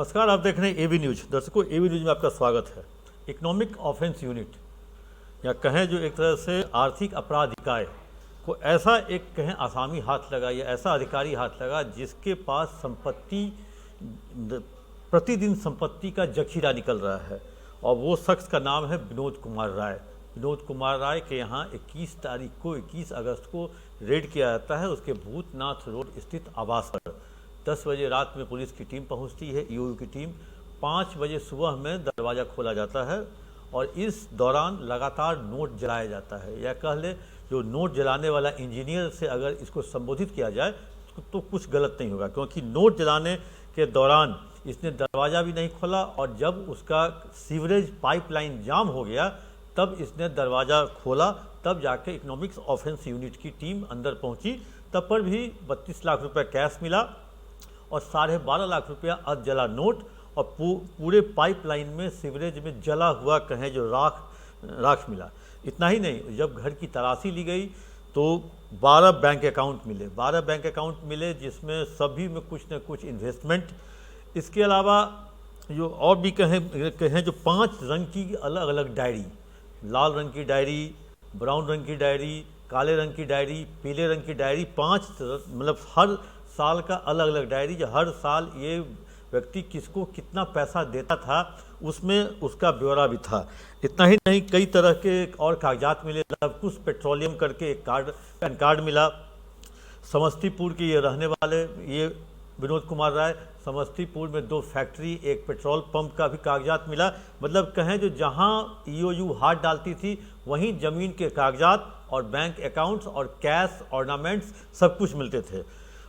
नमस्कार, आप देख रहे हैं एबी न्यूज। दर्शकों, एबी न्यूज में आपका स्वागत है। इकोनॉमिक ऑफेंस यूनिट या कहें जो एक तरह से आर्थिक अपराध इकाई को ऐसा एक कहें आसामी हाथ लगा या ऐसा अधिकारी हाथ लगा जिसके पास संपत्ति प्रतिदिन संपत्ति का जखीरा निकल रहा है, और वो शख्स का नाम है विनोद कुमार राय। विनोद कुमार राय के यहाँ 21 अगस्त को रेड किया जाता है उसके भूतनाथ रोड स्थित आवास पर। 10 बजे रात में पुलिस की टीम पहुंचती है, ईओयू की टीम। 5 बजे सुबह में दरवाज़ा खोला जाता है और इस दौरान लगातार नोट जलाया जाता है, या कह ले जो नोट जलाने वाला इंजीनियर से अगर इसको संबोधित किया जाए तो कुछ गलत नहीं होगा, क्योंकि नोट जलाने के दौरान इसने दरवाज़ा भी नहीं खोला, और जब उसका सीवरेज पाइपलाइन जाम हो गया तब इसने दरवाज़ा खोला। तब जाके इकोनॉमिक्स ऑफेंस यूनिट की टीम अंदर पहुंची। तब पर भी 32 लाख रुपए कैश मिला और 12.5 लाख रुपया अधजला नोट, और पूरे पाइपलाइन में सीवरेज में जला हुआ कहें जो राख मिला। इतना ही नहीं, जब घर की तलाशी ली गई तो 12 बैंक अकाउंट मिले। 12 बैंक अकाउंट मिले जिसमें सभी में कुछ न कुछ इन्वेस्टमेंट। इसके अलावा जो और भी कहें जो 5 रंग की अलग अलग डायरी, लाल रंग की डायरी, ब्राउन रंग की डायरी, काले रंग की डायरी, पीले रंग की डायरी, 5 मतलब हर साल का अलग अलग डायरी, जो हर साल ये व्यक्ति किसको कितना पैसा देता था उसमें उसका ब्यौरा भी था। इतना ही नहीं, कई तरह के और कागजात मिले। लवकुश पेट्रोलियम करके एक पैन कार्ड मिला। समस्तीपुर के ये रहने वाले ये विनोद कुमार राय, समस्तीपुर में 2 फैक्ट्री, एक पेट्रोल पंप का भी कागजात मिला। मतलब कहें जो जहां ईओयू हाथ डालती थी वहीं ज़मीन के कागजात और बैंक अकाउंट्स और कैश ऑर्नामेंट्स सब कुछ मिलते थे।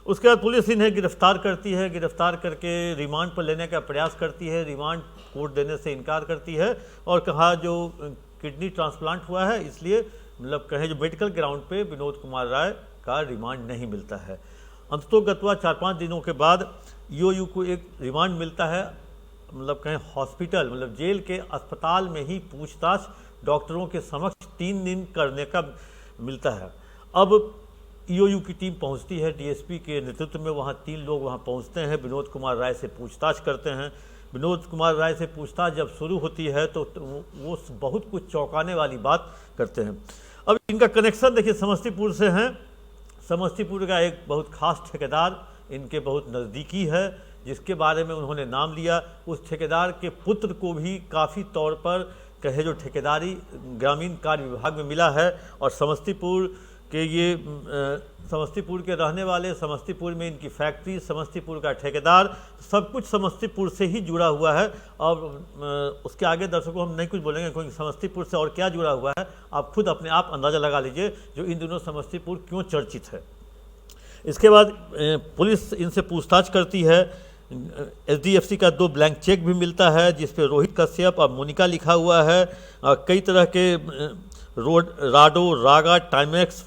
उसके बाद पुलिस इन्हें गिरफ्तार करती है। गिरफ्तार करके रिमांड पर लेने का प्रयास करती है। रिमांड कोर्ट देने से इनकार करती है और कहा जो किडनी ट्रांसप्लांट हुआ है इसलिए मतलब कहें जो मेडिकल ग्राउंड पे विनोद कुमार राय का रिमांड नहीं मिलता है। अंततोगत्वा 4-5 दिनों के बाद ईओयू को एक रिमांड मिलता है, मतलब कहें हॉस्पिटल मतलब जेल के अस्पताल में ही पूछताछ डॉक्टरों के समक्ष 3 दिन करने का मिलता है। अब ईओयू की टीम पहुंचती है डीएसपी के नेतृत्व में। वहां 3 लोग वहां पहुंचते हैं, विनोद कुमार राय से पूछताछ करते हैं। विनोद कुमार राय से पूछताछ जब शुरू होती है तो वो बहुत कुछ चौंकाने वाली बात करते हैं। अब इनका कनेक्शन देखिए समस्तीपुर से है। समस्तीपुर का एक बहुत खास ठेकेदार इनके बहुत नज़दीकी है, जिसके बारे में उन्होंने नाम लिया। उस ठेकेदार के पुत्र को भी काफ़ी तौर पर कहे जो ठेकेदारी ग्रामीण कार्य विभाग में मिला है, और समस्तीपुर के रहने वाले, समस्तीपुर में इनकी फैक्ट्री, समस्तीपुर का ठेकेदार, सब कुछ समस्तीपुर से ही जुड़ा हुआ है। और उसके आगे दर्शकों हम नहीं कुछ बोलेंगे, क्योंकि समस्तीपुर से और क्या जुड़ा हुआ है आप खुद अपने आप अंदाज़ा लगा लीजिए जो इन दिनों समस्तीपुर क्यों चर्चित है। इसके बाद पुलिस इनसे पूछताछ करती है। एचडीएफसी का 2 ब्लैंक चेक भी मिलता है जिस पे रोहित कश्यप और मोनिका लिखा हुआ है। कई तरह के राडो, रागा, Timex,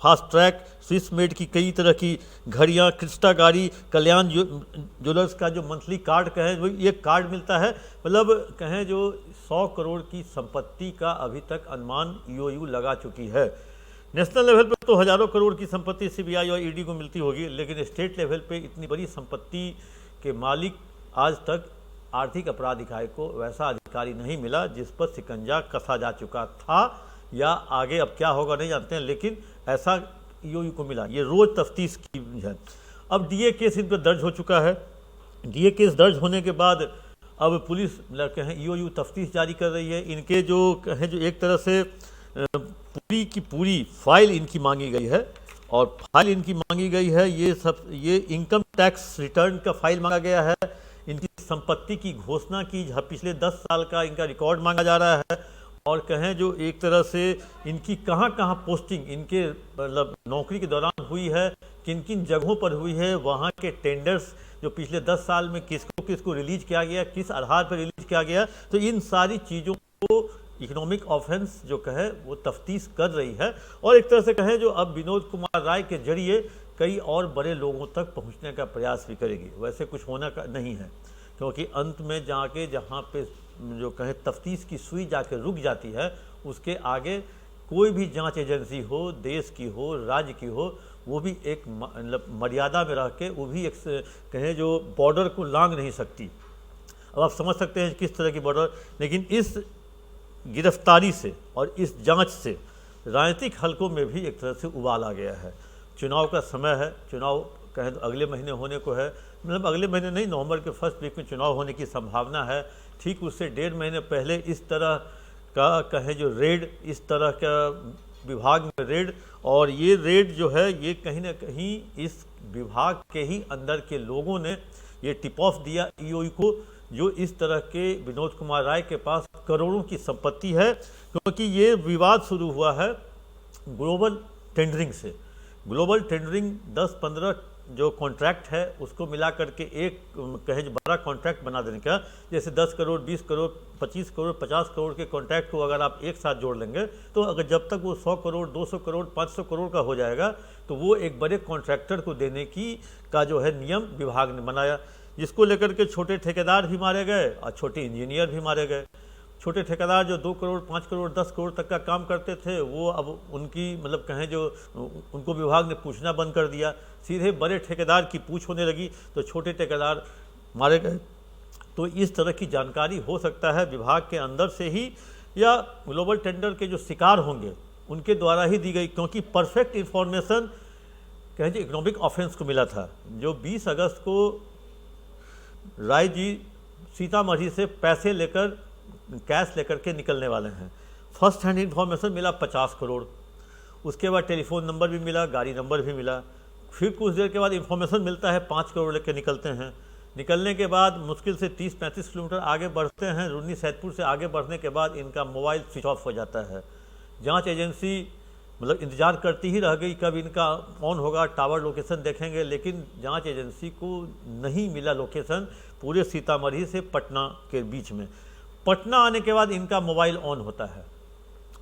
fast track, Swiss made की कई तरह की घड़ियाँ, क्रिस्टा गाड़ी, कल्याण ज्वेलर्स का जो मंथली कार्ड कहें वो ये कार्ड मिलता है। मतलब कहें जो 100 करोड़ की संपत्ति का अभी तक अनुमान ईओयू लगा चुकी है। नेशनल लेवल पर तो हज़ारों करोड़ की संपत्ति सीबीआई और ईडी को मिलती होगी, लेकिन स्टेट लेवल पे इतनी बड़ी संपत्ति के मालिक आज तक आर्थिक अपराध इकाई को वैसा अधिकारी नहीं मिला जिस पर शिकंजा कसा जा चुका था, या आगे अब क्या होगा नहीं जानते हैं, लेकिन ऐसा ईओयू को मिला। ये रोज़ तफ्तीश की है। अब डीए केस इन पर दर्ज हो चुका है। डीए केस दर्ज होने के बाद अब पुलिस कहें ईओयू तफ्तीश जारी कर रही है। इनके जो कहें जो एक तरह से पूरी की पूरी फाइल इनकी मांगी गई है, और फाइल इनकी मांगी गई है ये इनकम टैक्स रिटर्न का फाइल मांगा गया है। इनकी संपत्ति की घोषणा की पिछले 10 साल का इनका रिकॉर्ड मांगा जा रहा है, और कहें जो एक तरह से इनकी कहाँ कहाँ पोस्टिंग इनके मतलब नौकरी के दौरान हुई है, किन किन जगहों पर हुई है, वहाँ के टेंडर्स जो पिछले 10 साल में किसको किसको रिलीज किया गया, किस आधार पर रिलीज किया गया, तो इन सारी चीज़ों को इकोनॉमिक ऑफेंस जो कहे वो तफ्तीश कर रही है। और एक तरह से कहें जो अब विनोद कुमार राय के जरिए कई और बड़े लोगों तक पहुंचने का प्रयास भी करेगी। वैसे कुछ होना का नहीं है, क्योंकि अंत में जाके जहाँ पे जो कहें तफ्तीश की सुई जाके रुक जाती है, उसके आगे कोई भी जांच एजेंसी हो, देश की हो, राज्य की हो, वो भी एक मतलब मर्यादा में रह के वो भी एक कहें जो बॉर्डर को लांघ नहीं सकती। अब आप समझ सकते हैं किस तरह की बॉर्डर। लेकिन इस गिरफ्तारी से और इस जांच से राजनीतिक हलकों में भी एक तरह से उबाल आ गया है। चुनाव का समय है, चुनाव कहें तो अगले महीने होने को है, मतलब अगले महीने नहीं, नवंबर के फर्स्ट वीक में चुनाव होने की संभावना है। ठीक उससे 1.5 महीने पहले इस तरह का कहें जो रेड, इस तरह का विभाग में रेड, और ये रेड जो है ये कहीं ना कहीं इस विभाग के ही अंदर के लोगों ने ये टिप ऑफ दिया ईओई को, जो इस तरह के विनोद कुमार राय के पास करोड़ों की संपत्ति है। क्योंकि ये विवाद शुरू हुआ है ग्लोबल टेंडरिंग से। ग्लोबल टेंडरिंग 10-15 जो कॉन्ट्रैक्ट है उसको मिला करके एक कहें जो बड़ा कॉन्ट्रैक्ट बना देने का, जैसे 10 करोड़, 20 करोड़, 25 करोड़, 50 करोड़ के कॉन्ट्रैक्ट को अगर आप एक साथ जोड़ लेंगे तो अगर जब तक वो 100 करोड़, 200 करोड़, 500 करोड़ का हो जाएगा तो वो एक बड़े कॉन्ट्रैक्टर को देने की का जो है नियम विभाग ने बनाया, जिसको लेकर के छोटे ठेकेदार भी मारे गए और छोटे इंजीनियर भी मारे गए। छोटे ठेकेदार जो 2 करोड़, 5 करोड़, 10 करोड़ तक का काम करते थे वो अब उनकी मतलब कहें जो उनको विभाग ने पूछना बंद कर दिया, सीधे बड़े ठेकेदार की पूछ होने लगी, तो छोटे ठेकेदार मारे गए। तो इस तरह की जानकारी हो सकता है विभाग के अंदर से ही या ग्लोबल टेंडर के जो शिकार होंगे उनके द्वारा ही दी गई, क्योंकि परफेक्ट इन्फॉर्मेशन कहें जो इकोनॉमिक ऑफेंस को मिला था। जो 20 अगस्त को राय जी सीतामढ़ी से पैसे लेकर, कैश लेकर के निकलने वाले हैं, फर्स्ट हैंड इन्फॉर्मेशन मिला 50 करोड़, उसके बाद टेलीफोन नंबर भी मिला, गाड़ी नंबर भी मिला। फिर कुछ देर के बाद इन्फॉर्मेशन मिलता है 5 करोड़ लेकर निकलते हैं। निकलने के बाद मुश्किल से 30-35 किलोमीटर आगे बढ़ते हैं, रूनी सैदपुर से आगे बढ़ने के बाद इनका मोबाइल स्विच ऑफ हो जाता है। जांच एजेंसी मतलब इंतजार करती ही रह गई कब इनका ऑन होगा, टावर लोकेशन देखेंगे, लेकिन जांच एजेंसी को नहीं मिला लोकेशन पूरे सीतामढ़ी से पटना के बीच में। पटना आने के बाद इनका मोबाइल ऑन होता है,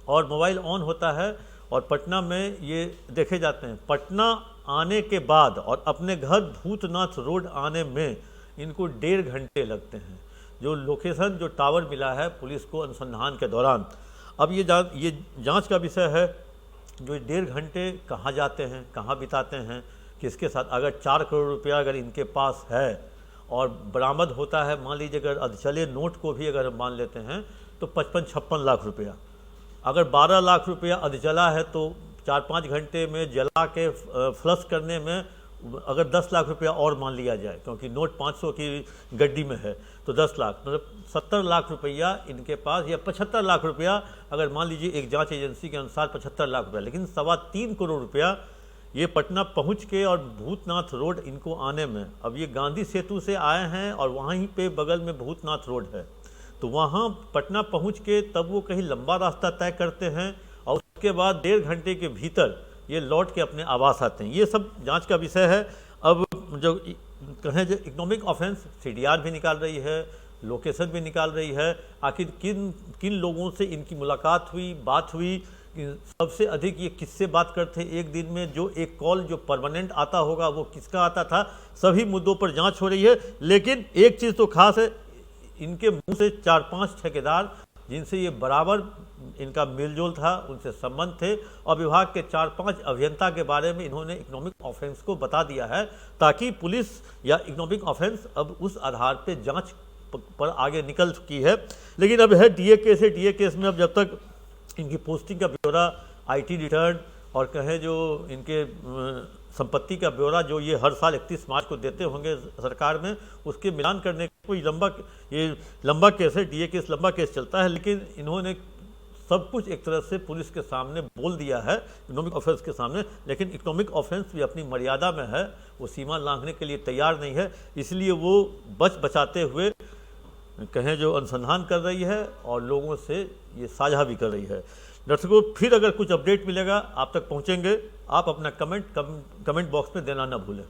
और मोबाइल ऑन होता है और पटना में ये देखे जाते हैं। पटना आने के बाद और अपने घर भूतनाथ रोड आने में इनको 1.5 घंटे लगते हैं, जो लोकेशन जो टावर मिला है पुलिस को अनुसंधान के दौरान। अब ये जांच का विषय है, जो 1.5 घंटे कहाँ जाते हैं, कहाँ बिताते हैं, किसके साथ। अगर 4 करोड़ रुपया अगर इनके पास है और बरामद होता है, मान लीजिए अगर अधचले नोट को भी अगर हम मान लेते हैं तो 55-56 लाख रुपया। अगर 12 लाख रुपया अधचला है तो 4-5 घंटे में जला के फ्लश करने में अगर 10 लाख रुपया और मान लिया जाए, क्योंकि नोट 500 की गड्डी में है तो 10 लाख, मतलब 70 लाख रुपया इनके पास, या 75 लाख रुपया अगर मान लीजिए एक जांच एजेंसी के अनुसार 75 लाख रुपया। लेकिन 3.25 करोड़ रुपया ये पटना पहुंच के और भूतनाथ रोड इनको आने में, अब ये गांधी सेतु से आए हैं और वहीं पे बगल में भूतनाथ रोड है, तो वहाँ पटना पहुंच के तब वो कहीं लंबा रास्ता तय करते हैं और उसके बाद 1.5 घंटे के भीतर ये लौट के अपने आवास आते हैं। ये सब जांच का विषय है। अब जो कहें जो इकोनॉमिक ऑफेंस CDR भी निकाल रही है, लोकेशन भी निकाल रही है, आखिर किन किन लोगों से इनकी मुलाकात हुई, बात हुई, सबसे अधिक ये किससे बात करते एक दिन में, जो एक कॉल जो परमानेंट आता होगा वो किसका आता था, सभी मुद्दों पर जांच हो रही है। लेकिन एक चीज़ तो खास है, इनके मुंह से 4-5 ठेकेदार जिनसे ये बराबर इनका मेलजोल था, उनसे संबंध थे, और विभाग के 4-5 अभियंता के बारे में इन्होंने इकोनॉमिक ऑफेंस को बता दिया है, ताकि पुलिस या इकोनॉमिक ऑफेंस अब उस आधार पर जाँच पर आगे निकल चुकी है। लेकिन अब है DA केस है, DA केस में अब जब तक इनकी पोस्टिंग का ब्यौरा, IT रिटर्न और कहें जो इनके संपत्ति का ब्यौरा जो ये हर साल 31 मार्च को देते होंगे सरकार में, उसके मिलान करने का कोई लंबा केस है, DA केस लंबा केस चलता है। लेकिन इन्होंने सब कुछ एक तरह से पुलिस के सामने बोल दिया है इकोनॉमिक ऑफेंस के सामने, लेकिन इकोनॉमिक ऑफेंस भी अपनी मर्यादा में है, वो सीमा लांघने के लिए तैयार नहीं है, इसलिए वो बचाते हुए कहें जो अनुसंधान कर रही है और लोगों से ये साझा भी कर रही है। दर्शकों, फिर अगर कुछ अपडेट मिलेगा आप तक पहुंचेंगे, आप अपना कमेंट बॉक्स में देना न भूलें।